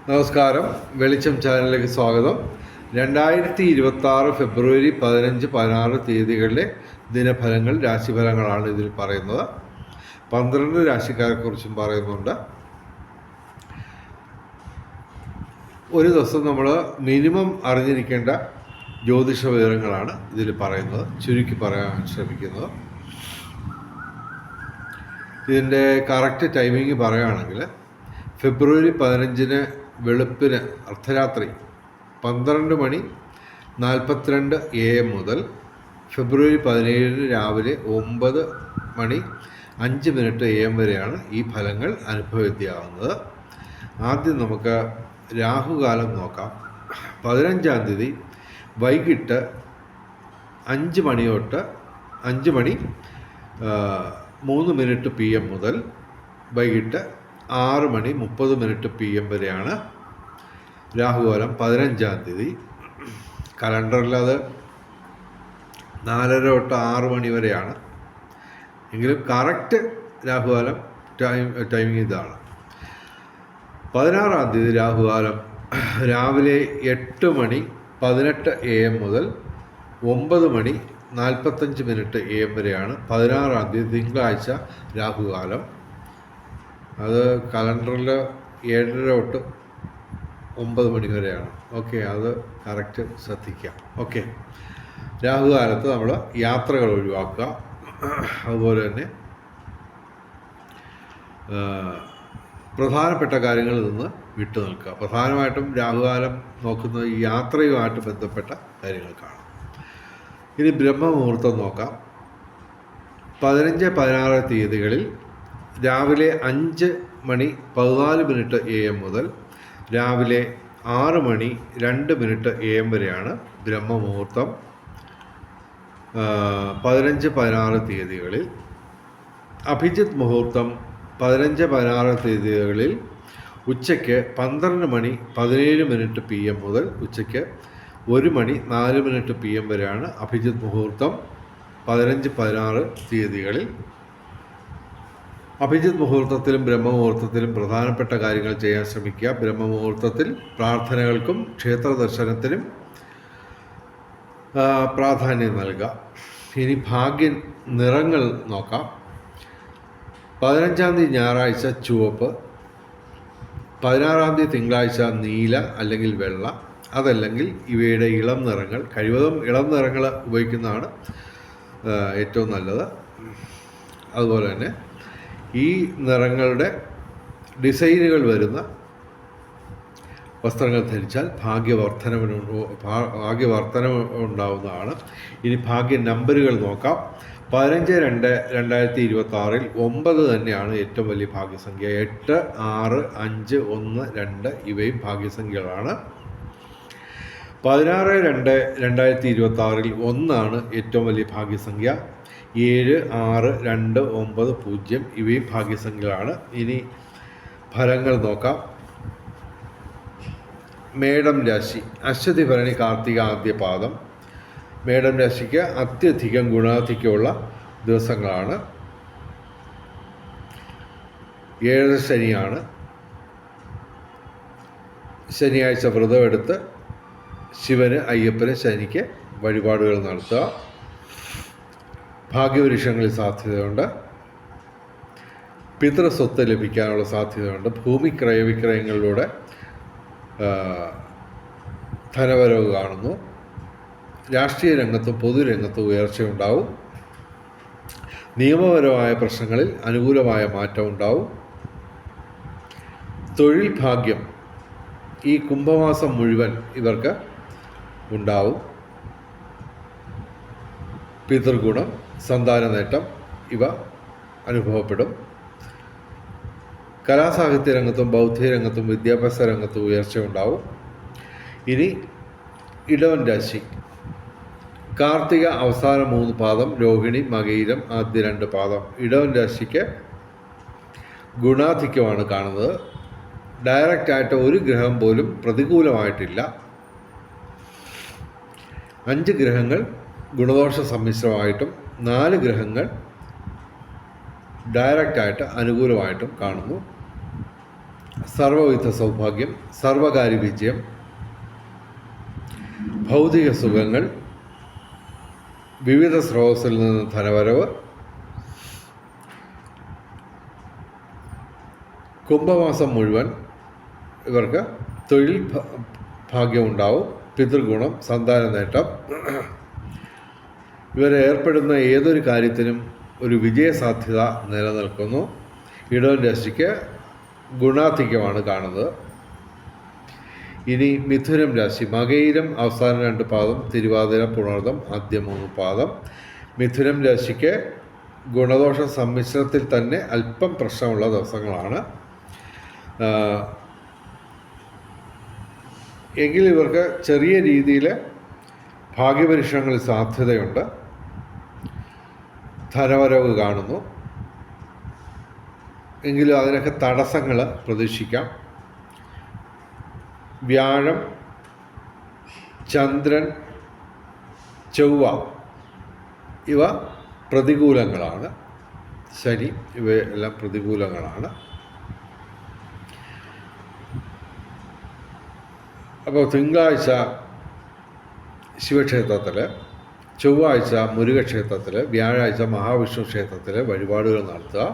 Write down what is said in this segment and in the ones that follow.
നമസ്കാരം, വെളിച്ചം ചാനലിലേക്ക് സ്വാഗതം. 2026 ഫെബ്രുവരി 15, 16 തീയതികളിലെ ദിനഫലങ്ങൾ, രാശിഫലങ്ങളാണ് ഇതിൽ പറയുന്നത്. 12 രാശിക്കാരെക്കുറിച്ചും പറയുന്നുണ്ട്. ഒരു ദിവസം നമ്മൾ മിനിമം അറിഞ്ഞിരിക്കേണ്ട ജ്യോതിഷ വിവരങ്ങളാണ് ഇതിൽ പറയുന്നത്, ചുരുക്കി പറയാൻ ശ്രമിക്കുന്നത്. ഇതിൻ്റെ കറക്റ്റ് ടൈമിങ് പറയുകയാണെങ്കിൽ ഫെബ്രുവരി 15 വെളുപ്പിന് അർദ്ധരാത്രി 12:42 AM മുതൽ ഫെബ്രുവരി 17 രാവിലെ 9:05 AM വരെയാണ് ഈ ഫലങ്ങൾ അനുഭവവേദ്യമാകുന്നത്. ആദ്യം നമുക്ക് രാഹുകാലം നോക്കാം. 15-ാം തീയതി വൈകിട്ട് 5 മണി തൊട്ട് 5:03 PM മുതൽ വൈകിട്ട് 6:30 PM വരെയാണ് രാഹുകാലം. 15-ാം തീയതി കലണ്ടറിൽ അത് 4:30 തൊട്ട് 6 മണി വരെയാണ്. എങ്കിലും കറക്റ്റ് രാഹുകാലം ടൈമിങ് ഇതാണ്. 16-ാം തീയതി രാഹുകാലം രാവിലെ 8:18 AM മുതൽ 9:45 AM വരെയാണ്. 16-ാം തീയതി തിങ്കളാഴ്ച രാഹുകാലം. അത് കലണ്ടറിൽ 7:30 തൊട്ട് 9 മണി വരെയാണ്. ഓക്കെ, അത് കറക്റ്റ് ശ്രദ്ധിക്കാം. ഓക്കെ, രാഹുകാലത്ത് നമ്മൾ യാത്രകൾ ഒഴിവാക്കുക. അതുപോലെ തന്നെ പ്രധാനപ്പെട്ട കാര്യങ്ങളിൽ നിന്ന് വിട്ടു നിൽക്കുക. പ്രധാനമായിട്ടും രാഹുകാലം നോക്കുന്നത് ഈ യാത്രയുമായിട്ട് ബന്ധപ്പെട്ട കാര്യങ്ങൾക്കാണ്. ഇനി ബ്രഹ്മമുഹൂർത്തം നോക്കാം. 15, 16 തീയതികളിൽ രാവിലെ 5:14 AM മുതൽ രാവിലെ 6:02 AM വരെയാണ് ബ്രഹ്മമുഹൂർത്തം. 15, 16 തീയതികളിൽ അഭിജിത്ത് മുഹൂർത്തം 15, 16 തീയതികളിൽ ഉച്ചയ്ക്ക് 12:17 PM മുതൽ ഉച്ചയ്ക്ക് 1:04 PM വരെയാണ് അഭിജിത്ത് മുഹൂർത്തം. 15, 16 തീയതികളിൽ അഭിജിത്ത് മുഹൂർത്തത്തിലും ബ്രഹ്മമുഹൂർത്തത്തിലും പ്രധാനപ്പെട്ട കാര്യങ്ങൾ ചെയ്യാൻ ശ്രമിക്കുക. ബ്രഹ്മമുഹൂർത്തത്തിൽ പ്രാർത്ഥനകൾക്കും ക്ഷേത്ര ദർശനത്തിനും പ്രാധാന്യം നൽകുക. ഇനി ഭാഗ്യ നിറങ്ങൾ നോക്കാം. 15-ാം തീയതി ഞായറാഴ്ച ചുവപ്പ്, 16-ാം തീയതി തിങ്കളാഴ്ച നീല അല്ലെങ്കിൽ വെള്ള, അതല്ലെങ്കിൽ ഇവയുടെ ഇളം നിറങ്ങൾ. കഴിവതും ഇളം നിറങ്ങൾ ഉപയോഗിക്കുന്നതാണ് ഏറ്റവും നല്ലത്. അതുപോലെ തന്നെ ഈ നിറങ്ങളുടെ ഡിസൈനുകൾ വരുന്ന വസ്ത്രങ്ങൾ ധരിച്ചാൽ ഭാഗ്യവർദ്ധനവ് ഉണ്ടാവുന്നതാണ്. ഇനി ഭാഗ്യ നമ്പറുകൾ നോക്കാം. 15-2-2026 9 തന്നെയാണ് ഏറ്റവും വലിയ ഭാഗ്യസംഖ്യ. 8, 6, 5, 1, 2 ഇവയും ഭാഗ്യസംഖ്യകളാണ്. 16-2-2026 1 ഏറ്റവും വലിയ ഭാഗ്യസംഖ്യ. 7, 6, 2, 9, 0 ഇവയും ഭാഗ്യസംഖ്യകളാണ്. ഇനി ഫലങ്ങൾ നോക്കാം. മേടം രാശി, അശ്വതി ഭരണി കാർത്തിക ആദ്യ പാദം. മേടം രാശിക്ക് അത്യധികം ഗുണാധിക്യമുള്ള ദിവസങ്ങളാണ്. 7 ശനിയാണ്. ശനിയാഴ്ച വ്രതമെടുത്ത് ശിവന്, അയ്യപ്പന്, ശനിക്ക് വഴിപാടുകൾ നടത്തുക. ഭാഗ്യവൃക്ഷങ്ങളിൽ സാധ്യതയുണ്ട്. പിതൃസ്വത്ത് ലഭിക്കാനുള്ള സാധ്യതയുണ്ട്. ഭൂമി ക്രയവിക്രയങ്ങളിലൂടെ ധനവരവ് കാണുന്നു. രാഷ്ട്രീയ രംഗത്തും പൊതുരംഗത്തും ഉയർച്ചയുണ്ടാവും. നിയമപരമായ പ്രശ്നങ്ങളിൽ അനുകൂലമായ മാറ്റം ഉണ്ടാവും. തൊഴിൽ ഭാഗ്യം ഈ കുംഭമാസം മുഴുവൻ ഇവർക്ക് ഉണ്ടാവും. പിതൃഗുണം, സന്താന നേട്ടം ഇവ അനുഭവപ്പെടും. കലാസാഹിത്യ രംഗത്തും ബൗദ്ധിക രംഗത്തും വിദ്യാഭ്യാസ രംഗത്തും ഉയർച്ച ഉണ്ടാവും. ഇനി ഇടവൻ രാശി, കാർത്തിക അവസാന 3 പാദം, രോഹിണി, മകയിരം ആദ്യ 2 പാദം. ഇടവൻ രാശിക്ക് ഗുണാധിക്യമാണ് കാണുന്നത്. ഡയറക്റ്റായിട്ട് ഒരു ഗ്രഹം പോലും പ്രതികൂലമായിട്ടില്ല. 5 ഗ്രഹങ്ങൾ ഗുണദോഷ സമ്മിശ്രമായിട്ടും 4 ഗ്രഹങ്ങൾ ഡയറക്റ്റായിട്ട് അനുകൂലമായിട്ടും കാണുന്നു. സർവവിധ സൗഭാഗ്യം, സർവകാര്യ വിജയം, ഭൗതിക സുഖങ്ങൾ, വിവിധ സ്രോതസ്സിൽ നിന്ന് ധനവരവ്, കുംഭമാസം മുഴുവൻ ഇവർക്ക് തൊഴിൽ ഭാഗ്യമുണ്ടാവും, പിതൃഗുണം, സന്താന നേട്ടം. ഇവരെ ഏർപ്പെടുന്ന ഏതൊരു കാര്യത്തിനും ഒരു വിജയസാധ്യത നിലനിൽക്കുന്നു. ഇടവൻ രാശിക്ക് ഗുണാധിക്യമാണ് കാണുന്നത്. ഇനി മിഥുനം രാശി, മകയിരം അവസാന 2 പാദം, തിരുവാതിര, പുണർദം, ആദ്യ 3 പാദം. മിഥുനം രാശിക്ക് ഗുണദോഷ സമ്മിശ്രത്തിൽ തന്നെ അല്പം പ്രശ്നമുള്ള ദിവസങ്ങളാണ്. എങ്കിൽ ഇവർക്ക് ചെറിയ രീതിയിൽ ഭാഗ്യപരീക്ഷണങ്ങളിൽ സാധ്യതയുണ്ട്. ധനവരവ് കാണുന്നു. എങ്കിലും അതിനൊക്കെ തടസ്സങ്ങൾ പ്രതീക്ഷിക്കാം. വ്യാഴം, ചന്ദ്രൻ, ചൊവ്വ ഇവ പ്രതികൂലങ്ങളാണ്. ശനി ഇവയെല്ലാം പ്രതികൂലങ്ങളാണ്. അപ്പോൾ തിങ്കളാഴ്ച ശിവക്ഷേത്രത്തിൽ, ചൊവ്വാഴ്ച മുരുകക്ഷേത്രത്തിൽ, വ്യാഴാഴ്ച മഹാവിഷ്ണു ക്ഷേത്രത്തിൽ വഴിപാടുകൾ നടത്തുക.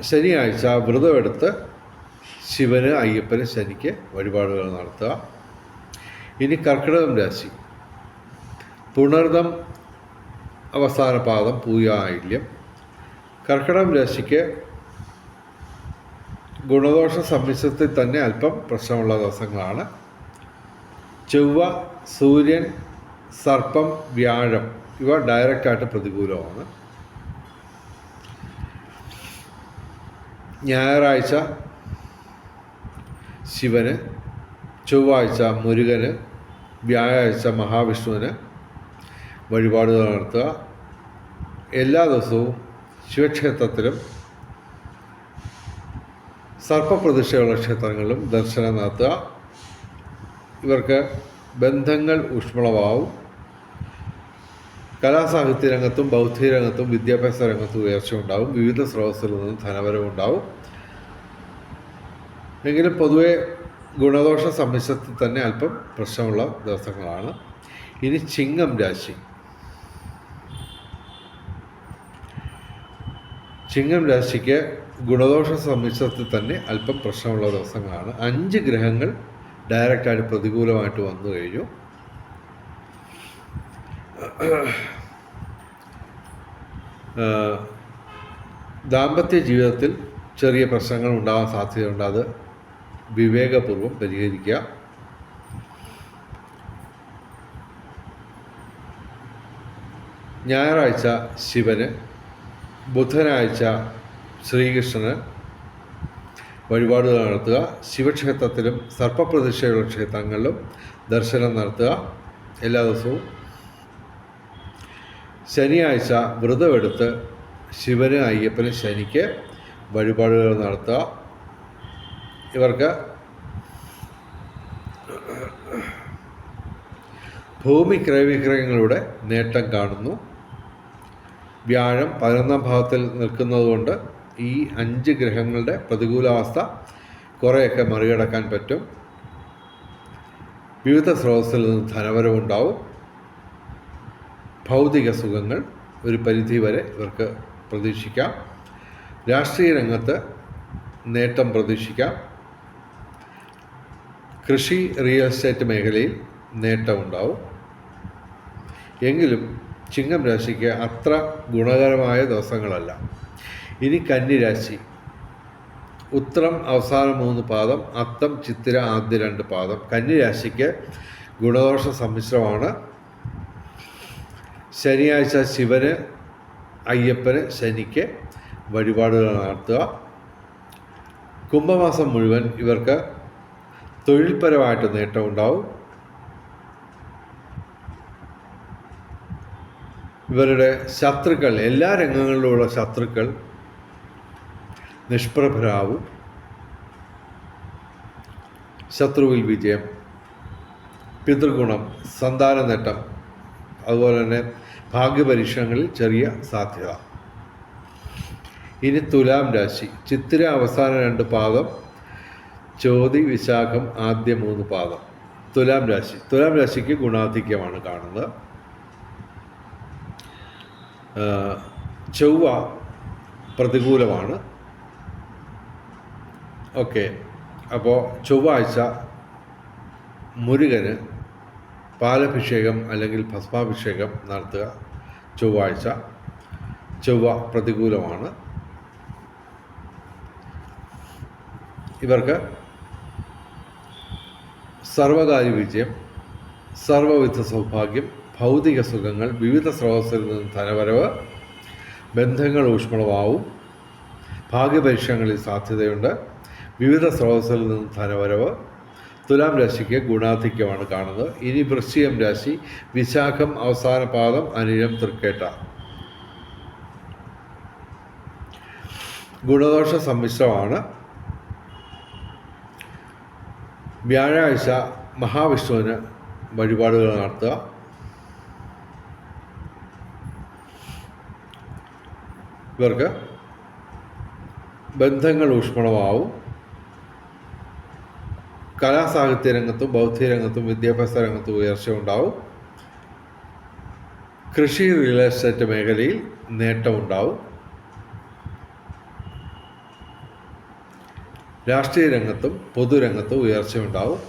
ശനിയാഴ്ച വ്രതമെടുത്ത് ശിവന്, അയ്യപ്പന്, ശനിക്ക് വഴിപാടുകൾ നടത്തുക. ഇനി കർക്കിടകം രാശി, പുണർദം അവസാന പാദം, പൂയായില്യം. കർക്കിടകം രാശിക്ക് ഗുണദോഷ സമ്മിശ്രത്തിൽ തന്നെ അല്പം പ്രശ്നമുള്ള ദിവസങ്ങളാണ്. ചൊവ്വ, സൂര്യൻ, സർപ്പം, വ്യാഴം ഇവ ഡയറക്റ്റായിട്ട് പ്രതികൂലമാണ്. ഞായറാഴ്ച ശിവന്, ചൊവ്വാഴ്ച മുരുകന്, വ്യാഴാഴ്ച മഹാവിഷ്ണുവിന് വഴിപാടുകൾ നടത്തുക. എല്ലാ ദിവസവും ശിവക്ഷേത്രത്തിലും സർപ്പപ്രതിഷ്ഠയുള്ള ക്ഷേത്രങ്ങളിലും ദർശനം നടത്തുക. ഇവർക്ക് ബന്ധങ്ങൾ ഊഷ്മളമാവും. കലാസാഹിത്യ രംഗത്തും ബൗദ്ധിക രംഗത്തും വിദ്യാഭ്യാസ രംഗത്തും ഉയർച്ച ഉണ്ടാവും. വിവിധ സ്രോതസ്സിൽ നിന്നും ധനവരവുണ്ടാവും. എങ്കിലും പൊതുവെ ഗുണദോഷ സമ്മിശ്രത്തിൽ തന്നെ അല്പം പ്രശ്നമുള്ള ദിവസങ്ങളാണ്. ഇനി ചിങ്ങം രാശി, ചിങ്ങം രാശിക്ക് ഗുണദോഷ സമ്മിശ്രത്തിൽ തന്നെ അല്പം പ്രശ്നമുള്ള ദിവസങ്ങളാണ്. 5 ഗ്രഹങ്ങൾ ഡയറക്റ്റായിട്ട് പ്രതികൂലമായിട്ട് വന്നു കഴിഞ്ഞു. ദാമ്പത്യ ജീവിതത്തിൽ ചെറിയ പ്രശ്നങ്ങൾ ഉണ്ടാകാൻ സാധ്യതയുണ്ട്. അത് വിവേകപൂർവം പരിഹരിക്കുക. ഞായറാഴ്ച ശിവന്, ബുധനാഴ്ച ശ്രീകൃഷ്ണന് വഴിപാടുകൾ നടത്തുക. ശിവക്ഷേത്രത്തിലും സർപ്പപ്രതിഷ്ഠയുള്ള ക്ഷേത്രങ്ങളിലും ദർശനം നടത്തുക എല്ലാ ദിവസവും. ശനിയാഴ്ച വ്രതമെടുത്ത് ശിവന്, അയ്യപ്പന്, ശനിക്ക് വഴിപാടുകൾ നടത്തുക. ഇവർക്ക് ഭൂമി ക്രയവിക്രയങ്ങളുടെ നേട്ടം കാണുന്നു. വ്യാഴം 11ാം ഭാവത്തിൽ നിൽക്കുന്നതുകൊണ്ട് ഈ 5 ഗ്രഹങ്ങളുടെ പ്രതികൂലാവസ്ഥ കുറേയൊക്കെ മറികടക്കാൻ പറ്റും. വിവിധ സ്രോതസ്സിൽ നിന്ന് ധനവരവുണ്ടാവും. ഭൗതിക സുഖങ്ങൾ ഒരു പരിധി വരെ ഇവർക്ക് പ്രതീക്ഷിക്കാം. രാഷ്ട്രീയ രംഗത്ത് നേട്ടം പ്രതീക്ഷിക്കാം. കൃഷി, റിയൽ എസ്റ്റേറ്റ് മേഖലയിൽ നേട്ടമുണ്ടാവും. എങ്കിലും ചിങ്ങം രാശിക്ക് അത്ര ഗുണകരമായ ദിവസങ്ങളല്ല. ഇനി കന്നിരാശി, ഉത്രം അവസാന 3 പാദം, അത്തം, ചിത്തിര ആദ്യ 2 പാദം. കന്നിരാശിക്ക് ഗുണദോഷ സമ്മിശ്രമാണ്. ശനിയാഴ്ച ശിവന്, അയ്യപ്പന്, ശനിക്ക് വഴിപാടുകൾ നടത്തുക. കുംഭമാസം മുഴുവൻ ഇവർക്ക് തൊഴിൽപരമായിട്ട് നേട്ടമുണ്ടാവും. ഇവരുടെ ശത്രുക്കൾ, എല്ലാ രംഗങ്ങളിലുമുള്ള ശത്രുക്കൾ നിഷ്പ്രഭരാവും. ശത്രുവിൽ വിജയം, പിതൃഗുണം, സന്താന നേട്ടം, അതുപോലെ തന്നെ ഭാഗ്യപരീക്ഷണങ്ങളിൽ ചെറിയ സാധ്യത. ഇനി തുലാം രാശി. ചിത്തിര അവസാന 2 പാദം, ചോതി വിശാഖം ആദ്യ 3 പാദം. തുലാം രാശി. തുലാം രാശിക്ക് ഗുണാധിക്യമാണ് കാണുന്നത്. ചൊവ്വ പ്രതികൂലമാണ്. ഓക്കെ, അപ്പോൾ ചൊവ്വാഴ്ച മുരുകന് പാലഭിഷേകം അല്ലെങ്കിൽ ഭസ്മാഭിഷേകം നടത്തുക. ചൊവ്വാഴ്ച ചൊവ്വ പ്രതികൂലമാണ്. ഇവർക്ക് സർവകാര്യ വിജയം, സർവവിധ സൗഭാഗ്യം, ഭൗതിക സുഖങ്ങൾ, വിവിധ സ്രോതസ്സിൽ നിന്ന് ധനവരവ്, ബന്ധങ്ങൾ ഊഷ്മളമാവും, ഭാഗ്യപരീക്ഷണങ്ങളിൽ സാധ്യതയുണ്ട്, വിവിധ സ്രോതസ്സിൽ നിന്ന് ധനവരവ്. തുലാം രാശിക്ക് ഗുണാധിക്യമാണ് കാണുന്നത്. ഇനി വൃശ്ചികം രാശി. വിശാഖം അവസാന പാദം, അനിഴം തൃക്കേട്ട. ഗുണദോഷ സമ്മിശ്രമാണ്. വ്യാഴാഴ്ച മഹാവിഷ്ണുവിന് വഴിപാടുകൾ നടത്തുക. ഇവർക്ക് ബന്ധങ്ങൾ ഊഷ്മളമാവും. കലാസാഹിത്യ രംഗത്തും ബൗദ്ധിക രംഗത്തും വിദ്യാഭ്യാസ രംഗത്തും ഉയർച്ച ഉണ്ടാവും. കൃഷി, റിയൽ എസ്റ്റേറ്റ് മേഖലയിൽ നേട്ടമുണ്ടാവും. രാഷ്ട്രീയ രംഗത്തും പൊതുരംഗത്തും ഉയർച്ചയുണ്ടാവും.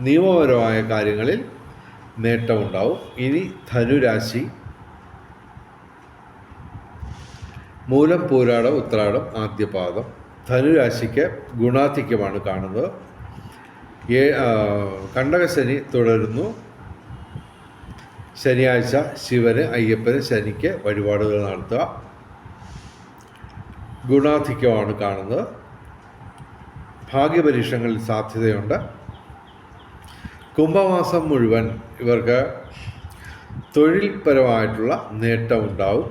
നിയമപരമായ കാര്യങ്ങളിൽ നേട്ടമുണ്ടാവും. ഇനി ധനുരാശി. മൂലം, പൂരാടം, ഉത്രാടം ആദ്യ പാദം. ധനുരാശിക്ക് ഗുണാധിക്യമാണ് കാണുന്നത്. കണ്ടകശനി തുടരുന്നു. ശനിയാഴ്ച ശിവന്, അയ്യപ്പന്, ശനിക്ക് വഴിപാടുകൾ നടത്തുക. ഗുണാധിക്യമാണ് കാണുന്നത്. ഭാഗ്യപരീക്ഷണങ്ങളിൽ സാധ്യതയുണ്ട്. കുംഭമാസം മുഴുവൻ ഇവർക്ക് തൊഴിൽപരമായിട്ടുള്ള നേട്ടമുണ്ടാവും.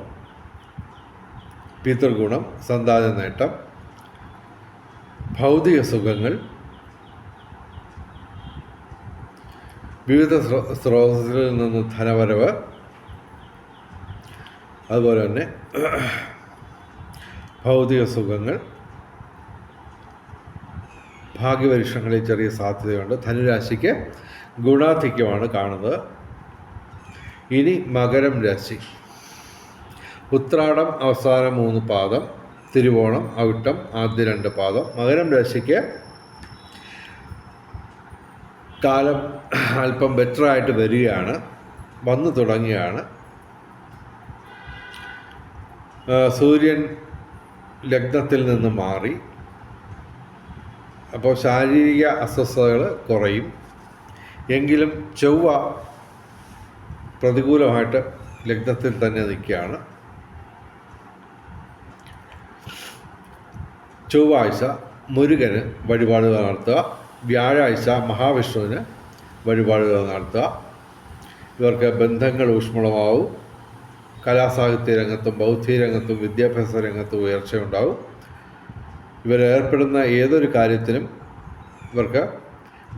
പിതൃഗുണം, സന്താന നേട്ടം, ഭൗതിക സുഖങ്ങൾ, വിവിധ സ്രോതസ്സിൽ നിന്ന് ധനവരവ്, അതുപോലെ തന്നെ ഭൗതിക സുഖങ്ങൾ, ഭാഗ്യപരീക്ഷണങ്ങളിൽ ചെറിയ സാധ്യതയുണ്ട്. ധനുരാശിക്ക് ഗുണാധിക്യമാണ് കാണുന്നത്. ഇനി മകരം രാശി. ഉത്രാടം അവസാന 3 പാദം, തിരുവോണം, അവിട്ടം ആദ്യ 2 പാദം. മകരം രാശിക്ക് കാലം അല്പം ബെറ്ററായിട്ട് വന്നു തുടങ്ങുകയാണ്. സൂര്യൻ ലഗ്നത്തിൽ നിന്ന് മാറി. അപ്പോൾ ശാരീരിക അസ്വസ്ഥതകൾ കുറയും. എങ്കിലും ചൊവ്വ പ്രതികൂലമായിട്ട് ലഗ്നത്തിൽ തന്നെ നിൽക്കുകയാണ്. ചൊവ്വാഴ്ച മുരുകന് വഴിപാടുകൾ നടത്തുക. വ്യാഴാഴ്ച മഹാവിഷ്ണുവിന് വഴിപാടുകൾ നടത്തുക. ഇവർക്ക് ബന്ധങ്ങൾ ഊഷ്മളമാവും. കലാസാഹിത്യ രംഗത്തും ബൗദ്ധിക രംഗത്തും വിദ്യാഭ്യാസ രംഗത്തും ഉയർച്ചയുണ്ടാവും. ഇവരേർപ്പെടുന്ന ഏതൊരു കാര്യത്തിലും ഇവർക്ക്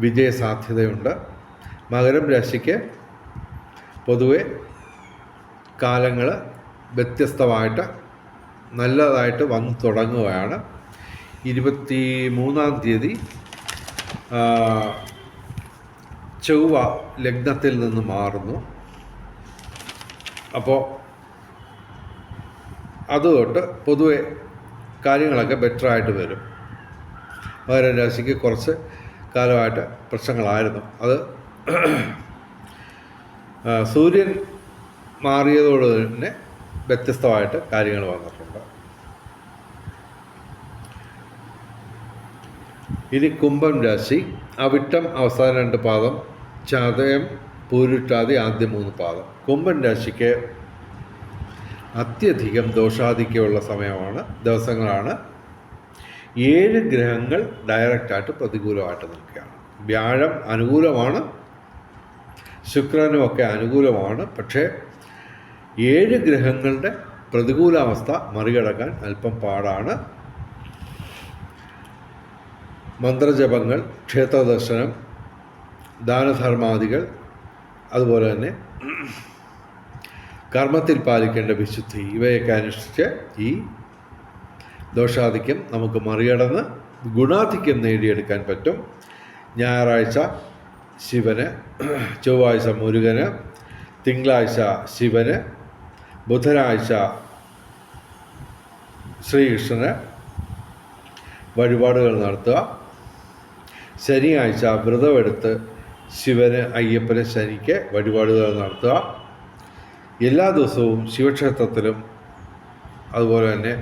വിജയസാധ്യതയുണ്ട്. മകരം രാശിക്ക് പൊതുവെ കാലങ്ങൾ വ്യത്യസ്തമായിട്ട് നല്ലതായിട്ട് വന്നു തുടങ്ങുകയാണ്. 23-ാം തീയതി ചൊവ്വ ലഗ്നത്തിൽ നിന്ന് മാറുന്നു. അപ്പോൾ അതുതൊട്ട് പൊതുവെ കാര്യങ്ങളൊക്കെ ബെറ്ററായിട്ട് വരും. മകരം രാശിക്ക് കുറച്ച് കാലമായിട്ട് പ്രശ്നങ്ങളായിരുന്നു. അത് സൂര്യൻ മാറിയതോട് തന്നെ വ്യത്യസ്തമായിട്ട് കാര്യങ്ങൾ വന്നിട്ടുണ്ട്. ഇനി കുംഭം രാശി. അവിട്ടം അവസാന 2 പാദം, ചതയം പൂരുട്ടാതി ആദ്യ 3 പാദം. കുംഭം രാശിക്ക് അത്യധികം ദോഷാധിക്യമുള്ള ദിവസങ്ങളാണ്. 7 ഗ്രഹങ്ങൾ ഡയറക്റ്റായിട്ട് പ്രതികൂലമായിട്ട് നിൽക്കുകയാണ്. വ്യാഴം അനുകൂലമാണ്, ശുക്രനുമൊക്കെ അനുകൂലമാണ്. പക്ഷേ 7 ഗ്രഹങ്ങളുടെ പ്രതികൂലാവസ്ഥ മറികടക്കാൻ അല്പം പാടാണ്. മന്ത്രജപങ്ങൾ, ക്ഷേത്രദർശനം, ദാനധർമാദികൾ, അതുപോലെ തന്നെ കർമ്മത്തിൽ പാലിക്കേണ്ട വിശുദ്ധി, ഇവയൊക്കെ അനുഷ്ഠിച്ച് ഈ ദോഷാധിക്യം നമുക്ക് മറികടന്ന് ഗുണാധിക്യം നേടിയെടുക്കാൻ പറ്റും. ഞായറാഴ്ച ശിവന്, ചൊവ്വാഴ്ച മുരുകന്, തിങ്കളാഴ്ച ശിവന്, ബുധനാഴ്ച ശ്രീകൃഷ്ണന് വഴിപാടുകൾ നടത്തുക. ശനിയാഴ്ച വ്രതമെടുത്ത് ശിവന്, അയ്യപ്പന്, ശനിക്ക് വഴിപാടുകൾ നടത്തുക. എല്ലാ ദിവസവും ശിവക്ഷേത്രത്തിലും അതുപോലെ തന്നെ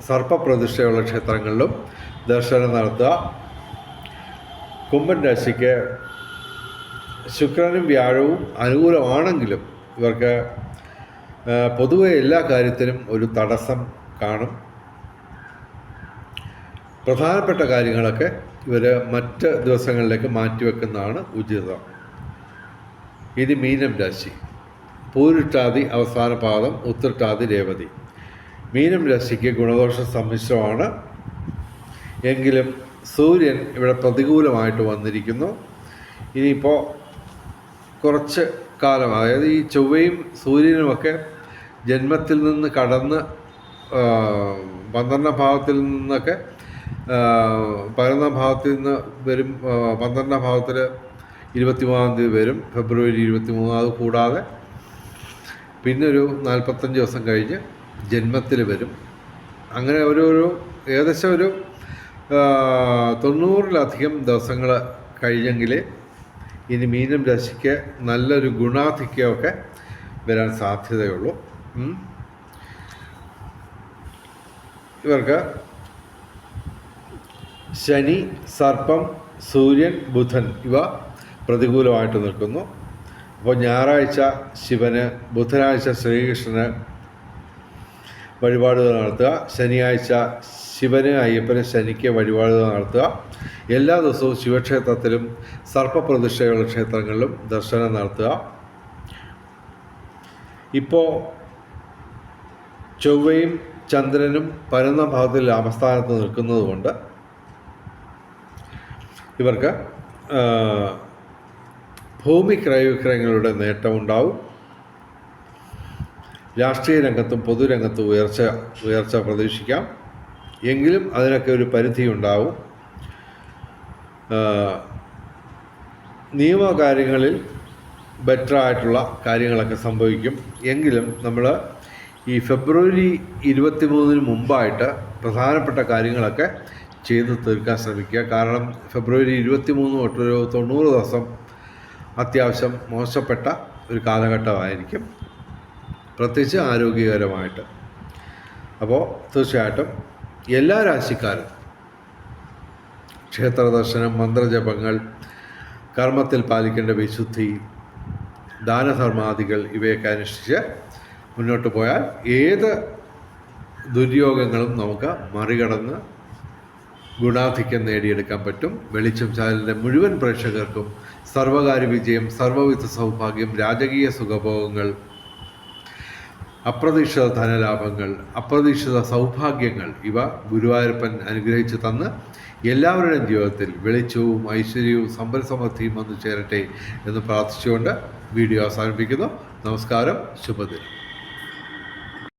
സർപ്പപ്രതിഷ്ഠയുള്ള ക്ഷേത്രങ്ങളിലും ദർശനം നടത്തുക. കുംഭൻ രാശിക്ക് ശുക്രനും വ്യാഴവും അനുകൂലമാണെങ്കിലും ഇവർക്ക് പൊതുവെ എല്ലാ കാര്യത്തിനും ഒരു തടസ്സം കാണും. പ്രധാനപ്പെട്ട കാര്യങ്ങളൊക്കെ ഇവർ മറ്റ് ദിവസങ്ങളിലേക്ക് മാറ്റിവെക്കുന്നതാണ് ഉചിതം. ഇനി മീനം രാശി. പൂരിട്ടാതി അവസാന പാദം, ഉത്രട്ടാതി രേവതി. മീനം രാശിക്ക് ഗുണദോഷ സമ്മിശ്രമാണ്. എങ്കിലും സൂര്യൻ ഇവിടെ പ്രതികൂലമായിട്ട് വന്നിരിക്കുന്നു. ഇനിയിപ്പോൾ കുറച്ച് കാലം, അതായത് ഈ ചൊവ്വയും സൂര്യനുമൊക്കെ ജന്മത്തിൽ നിന്ന് കടന്ന് 12ാം ഭാവത്തിൽ നിന്നൊക്കെ 11ാം ഭാവത്തിൽ നിന്ന് വരും. 12ാം ഭാവത്തിൽ 23-ാം തീയതി വരും, ഫെബ്രുവരി 23. അത് കൂടാതെ പിന്നെ ഒരു 45 ദിവസം കഴിഞ്ഞ് ജന്മത്തിൽ വരും. അങ്ങനെ ഏകദേശം ഒരു 90-ലധികം ദിവസങ്ങൾ കഴിഞ്ഞെങ്കിൽ ഇനി മീനം രാശിക്ക് നല്ലൊരു ഗുണാധിക്യമൊക്കെ വരാൻ സാധ്യതയുള്ളൂ. ഇവർക്ക് ശനി, സർപ്പം, സൂര്യൻ, ബുധൻ ഇവ പ്രതികൂലമായിട്ട് നിൽക്കുന്നു. അപ്പോൾ ഞായറാഴ്ച ശിവന്, ബുധനാഴ്ച ശ്രീകൃഷ്ണന് വഴിപാടുകൾ നടത്തുക. ശനിയാഴ്ച ശിവന്, അയ്യപ്പന്, ശനിക്ക് വഴിപാടുകൾ നടത്തുക. എല്ലാ ദിവസവും ശിവക്ഷേത്രത്തിലും സർപ്പപ്രതിഷ്ഠയുള്ള ക്ഷേത്രങ്ങളിലും ദർശനം നടത്തുക. ഇപ്പോൾ ചൊവ്വയും ചന്ദ്രനും 11ാം ഭാവത്തിൽ ലാഭസ്ഥാനത്ത് നിൽക്കുന്നത് കൊണ്ട് ഇവർക്ക് ഭൂമി ക്രയവിക്രയങ്ങളുടെ നേട്ടമുണ്ടാവും. രാഷ്ട്രീയ രംഗത്തും പൊതുരംഗത്തും ഉയർച്ച പ്രതീക്ഷിക്കാം. എങ്കിലും അതിനൊക്കെ ഒരു പരിധിയുണ്ടാവും. നിയമകാര്യങ്ങളിൽ ബെറ്ററായിട്ടുള്ള കാര്യങ്ങളൊക്കെ സംഭവിക്കും. എങ്കിലും നമ്മൾ ഈ ഫെബ്രുവരി 23 മുമ്പായിട്ട് പ്രധാനപ്പെട്ട കാര്യങ്ങളൊക്കെ ചെയ്ത് തീർക്കാൻ ശ്രമിക്കുക. കാരണം ഫെബ്രുവരി 23 തൊട്ടൊരു 90 ദിവസം അത്യാവശ്യം മോശപ്പെട്ട ഒരു കാലഘട്ടമായിരിക്കും, പ്രത്യേകിച്ച് ആരോഗ്യകരമായിട്ട്. അപ്പോൾ തീർച്ചയായിട്ടും എല്ലാ രാശിക്കാരും ക്ഷേത്ര ദർശനം, മന്ത്രജപങ്ങൾ, കർമ്മത്തിൽ പാലിക്കേണ്ട വിശുദ്ധി, ദാനധർമാദികൾ ഇവയൊക്കെ അനുഷ്ഠിച്ച് മുന്നോട്ട് പോയാൽ ഏത് ദുര്യോഗങ്ങളും നമുക്ക് മറികടന്ന് ഗുണാധിക്യം നേടിയെടുക്കാൻ പറ്റും. വെളിച്ചം ചാനലിൻ്റെ മുഴുവൻ പ്രേക്ഷകർക്കും സർവകാര്യ വിജയം, സർവവിധ സൗഭാഗ്യം, രാജകീയ സുഖഭോഗങ്ങൾ, അപ്രതീക്ഷിത ധനലാഭങ്ങൾ, അപ്രതീക്ഷിത സൗഭാഗ്യങ്ങൾ ഇവ ഗുരുവായൂരപ്പൻ അനുഗ്രഹിച്ചു തന്ന് എല്ലാവരുടെയും ജീവിതത്തിൽ വെളിച്ചവും ഐശ്വര്യവും സമ്പൽസമൃദ്ധിയും വന്നു ചേരട്ടെ എന്ന് പ്രാർത്ഥിച്ചുകൊണ്ട് വീഡിയോ അവസാനിപ്പിക്കുന്നു. നമസ്കാരം, ശുഭദിനം.